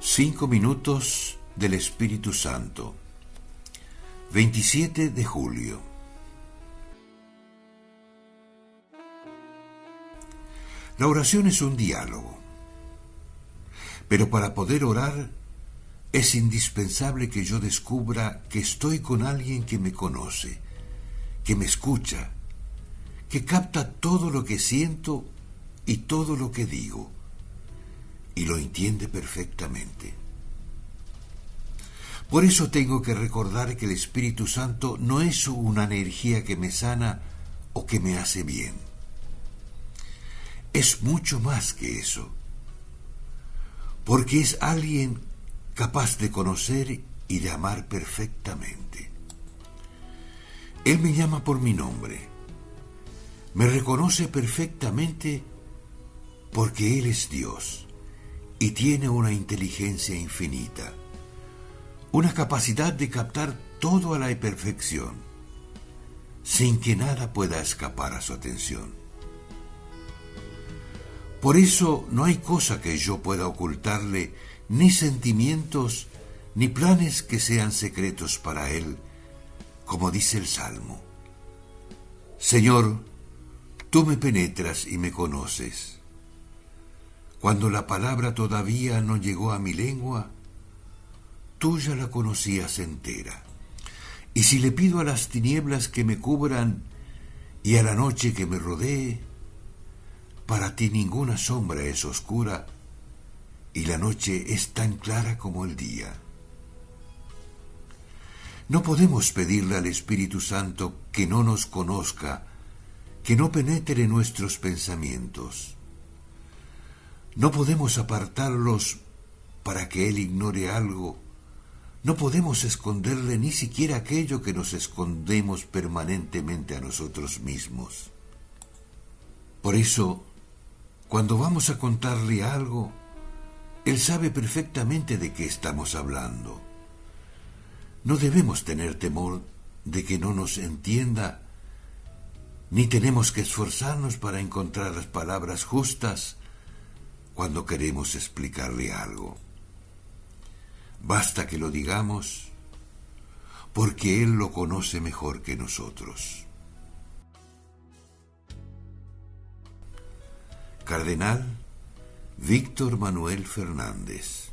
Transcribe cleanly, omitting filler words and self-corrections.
5 minutos del Espíritu Santo. 27 de julio. La oración es un diálogo, pero para poder orar es indispensable que yo descubra que estoy con alguien que me conoce, que me escucha, que capta todo lo que siento y todo lo que digo, y lo entiende perfectamente. Por eso tengo que recordar que el Espíritu Santo no es una energía que me sana o que me hace bien. Es mucho más que eso, porque es alguien capaz de conocer y de amar perfectamente. Él me llama por mi nombre, me reconoce perfectamente porque Él es Dios y tiene una inteligencia infinita, una capacidad de captar todo a la perfección, sin que nada pueda escapar a su atención. Por eso no hay cosa que yo pueda ocultarle, ni sentimientos, ni planes que sean secretos para Él, como dice el Salmo. Señor, tú me penetras y me conoces. Cuando la palabra todavía no llegó a mi lengua, tú ya la conocías entera. Y si le pido a las tinieblas que me cubran y a la noche que me rodee, para ti ninguna sombra es oscura y la noche es tan clara como el día. No podemos pedirle al Espíritu Santo que no nos conozca, que no penetre en nuestros pensamientos. No podemos apartarlos para que Él ignore algo. No podemos esconderle ni siquiera aquello que nos escondemos permanentemente a nosotros mismos. Por eso, cuando vamos a contarle algo, Él sabe perfectamente de qué estamos hablando. No debemos tener temor de que no nos entienda, ni tenemos que esforzarnos para encontrar las palabras justas cuando queremos explicarle algo. Basta que lo digamos, porque Él lo conoce mejor que nosotros. Cardenal Víctor Manuel Fernández.